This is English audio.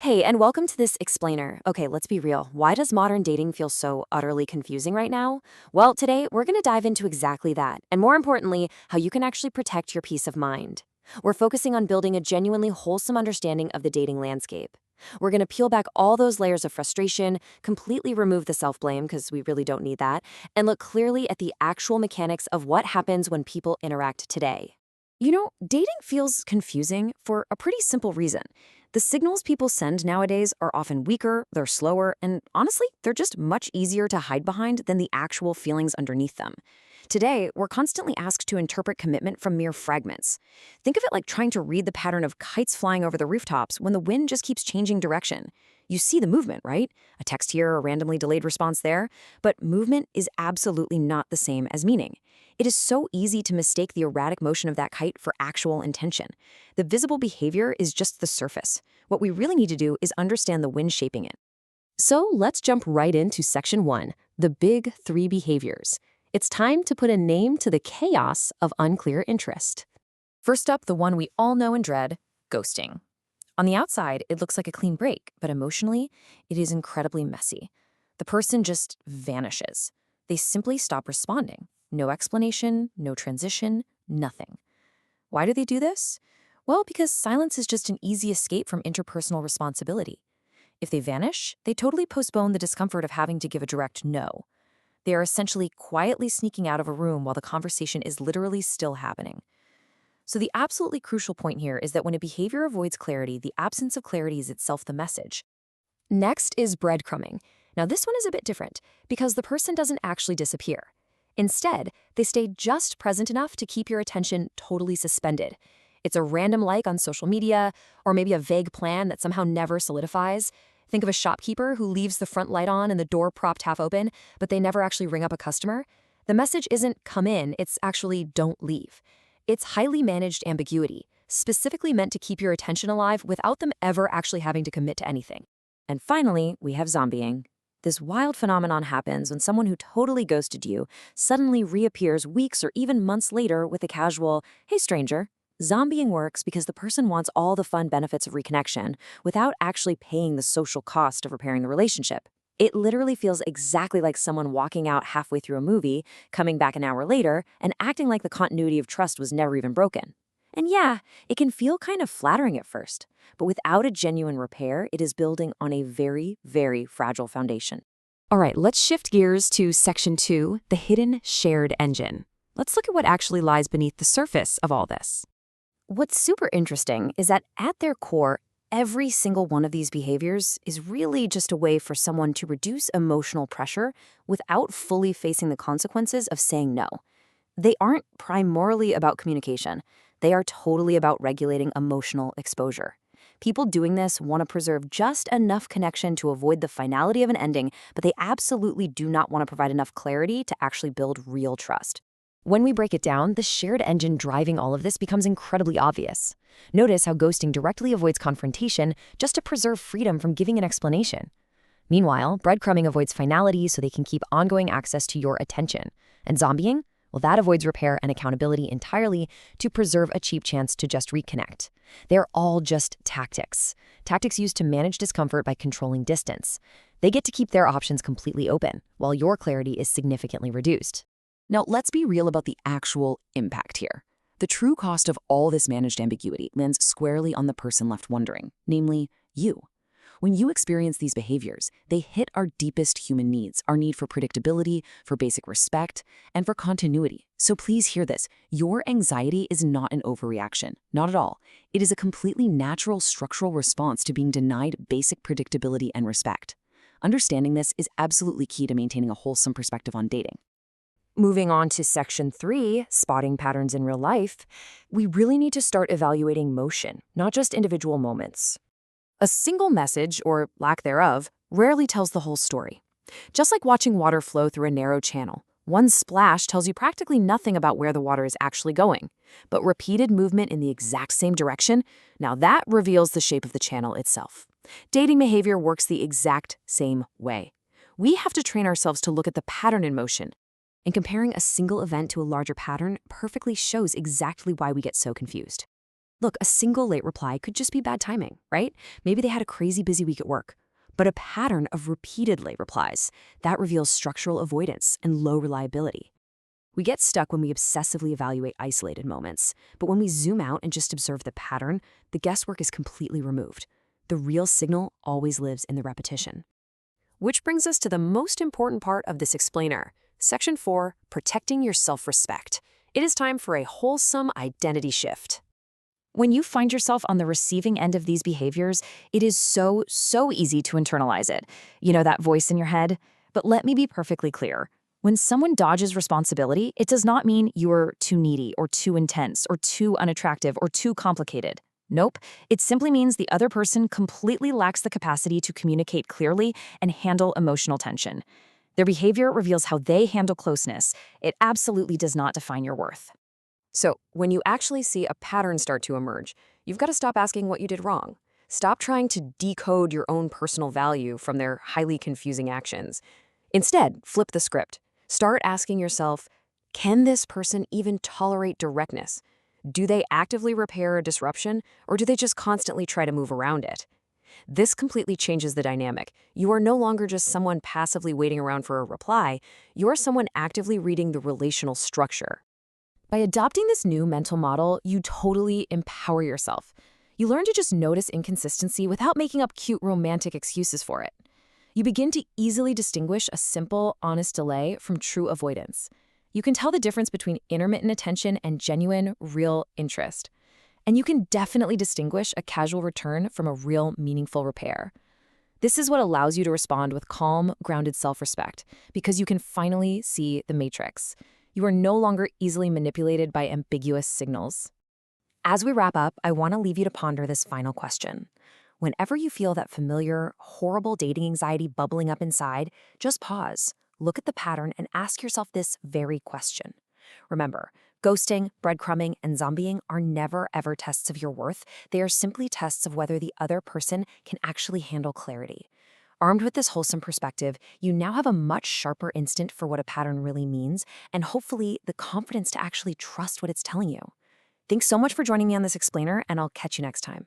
Hey, and welcome to this explainer. Okay, let's be real. Why does modern dating feel so utterly confusing right now? Well, today we're going to dive into exactly that, and more importantly, how you can actually protect your peace of mind. We're focusing on building a genuinely wholesome understanding of the dating landscape. We're going to peel back all those layers of frustration, completely remove the self blame, because we really don't need that, and look clearly at the actual mechanics of what happens when people interact today. Dating feels confusing for a pretty simple reason. The signals people send nowadays are often weaker, they're slower, and honestly, they're just much easier to hide behind than the actual feelings underneath them. Today, we're constantly asked to interpret commitment from mere fragments. Think of it like trying to read the pattern of kites flying over the rooftops when the wind just keeps changing direction. You see the movement, right? A text here, a randomly delayed response there. But movement is absolutely not the same as meaning. It is so easy to mistake the erratic motion of that kite for actual intention. The visible behavior is just the surface. What we really need to do is understand the wind shaping it. So let's jump right into section 1, the big 3 behaviors. It's time to put a name to the chaos of unclear interest. First up, the one we all know and dread, ghosting. On the outside, it looks like a clean break, but emotionally, it is incredibly messy. The person just vanishes. They simply stop responding. No explanation, no transition, nothing. Why do they do this? Well, because silence is just an easy escape from interpersonal responsibility. If they vanish, they totally postpone the discomfort of having to give a direct no. They are essentially quietly sneaking out of a room while the conversation is literally still happening. So the absolutely crucial point here is that when a behavior avoids clarity, the absence of clarity is itself the message. Next is breadcrumbing. Now this one is a bit different because the person doesn't actually disappear. Instead, they stay just present enough to keep your attention totally suspended. It's a random like on social media, or maybe a vague plan that somehow never solidifies. Think of a shopkeeper who leaves the front light on and the door propped half open, but they never actually ring up a customer. The message isn't come in, it's actually don't leave. It's highly managed ambiguity, specifically meant to keep your attention alive without them ever actually having to commit to anything. And finally, we have zombieing. This wild phenomenon happens when someone who totally ghosted you suddenly reappears weeks or even months later with a casual, "Hey stranger." Zombieing works because the person wants all the fun benefits of reconnection without actually paying the social cost of repairing the relationship. It literally feels exactly like someone walking out halfway through a movie, coming back an hour later, and acting like the continuity of trust was never even broken. And yeah, it can feel kind of flattering at first, but without a genuine repair, it is building on a very, very fragile foundation. All right, let's shift gears to section 2, the hidden shared engine. Let's look at what actually lies beneath the surface of all this. What's super interesting is that at their core, every single one of these behaviors is really just a way for someone to reduce emotional pressure without fully facing the consequences of saying no. They aren't primarily about communication. They are totally about regulating emotional exposure. People doing this want to preserve just enough connection to avoid the finality of an ending, but they absolutely do not want to provide enough clarity to actually build real trust. When we break it down, the shared engine driving all of this becomes incredibly obvious. Notice how ghosting directly avoids confrontation just to preserve freedom from giving an explanation. Meanwhile, breadcrumbing avoids finality so they can keep ongoing access to your attention. And zombieing? Well, that avoids repair and accountability entirely to preserve a cheap chance to just reconnect. They're all just tactics. Tactics used to manage discomfort by controlling distance. They get to keep their options completely open, while your clarity is significantly reduced. Now, let's be real about the actual impact here. The true cost of all this managed ambiguity lands squarely on the person left wondering, namely, you. When you experience these behaviors, they hit our deepest human needs, our need for predictability, for basic respect, and for continuity. So please hear this. Your anxiety is not an overreaction, not at all. It is a completely natural structural response to being denied basic predictability and respect. Understanding this is absolutely key to maintaining a wholesome perspective on dating. Moving on to section 3, spotting patterns in real life, we really need to start evaluating motion, not just individual moments. A single message, or lack thereof, rarely tells the whole story. Just like watching water flow through a narrow channel, one splash tells you practically nothing about where the water is actually going. But repeated movement in the exact same direction, now that reveals the shape of the channel itself. Dating behavior works the exact same way. We have to train ourselves to look at the pattern in motion. And comparing a single event to a larger pattern perfectly shows exactly why we get so confused. Look, a single late reply could just be bad timing, right? Maybe they had a crazy busy week at work. But a pattern of repeated late replies, that reveals structural avoidance and low reliability. We get stuck when we obsessively evaluate isolated moments, but when we zoom out and just observe the pattern, the guesswork is completely removed. The real signal always lives in the repetition. Which brings us to the most important part of this explainer. Section 4, protecting your self-respect. It is time for a wholesome identity shift. When you find yourself on the receiving end of these behaviors, it is so easy to internalize it. You know, that voice in your head? But let me be perfectly clear. When someone dodges responsibility, it does not mean you're too needy or too intense or too unattractive or too complicated. Nope. It simply means the other person completely lacks the capacity to communicate clearly and handle emotional tension. Their behavior reveals how they handle closeness. It absolutely does not define your worth. So, when you actually see a pattern start to emerge, you've got to stop asking what you did wrong. Stop trying to decode your own personal value from their highly confusing actions. Instead, flip the script. Start asking yourself, can this person even tolerate directness? Do they actively repair a disruption, or do they just constantly try to move around it? This completely changes the dynamic. You are no longer just someone passively waiting around for a reply. You are someone actively reading the relational structure. By adopting this new mental model, you totally empower yourself. You learn to just notice inconsistency without making up cute romantic excuses for it. You begin to easily distinguish a simple, honest delay from true avoidance. You can tell the difference between intermittent attention and genuine, real interest. And you can definitely distinguish a casual return from a real, meaningful repair. This is what allows you to respond with calm, grounded self-respect, because you can finally see the matrix. You are no longer easily manipulated by ambiguous signals. As we wrap up, I want to leave you to ponder this final question. Whenever you feel that familiar, horrible dating anxiety bubbling up inside, just pause, look at the pattern, and ask yourself this very question. Remember, ghosting, breadcrumbing, and zombieing are never ever tests of your worth. They are simply tests of whether the other person can actually handle clarity. Armed with this wholesome perspective, you now have a much sharper instinct for what a pattern really means, and hopefully the confidence to actually trust what it's telling you. Thanks so much for joining me on this explainer, and I'll catch you next time.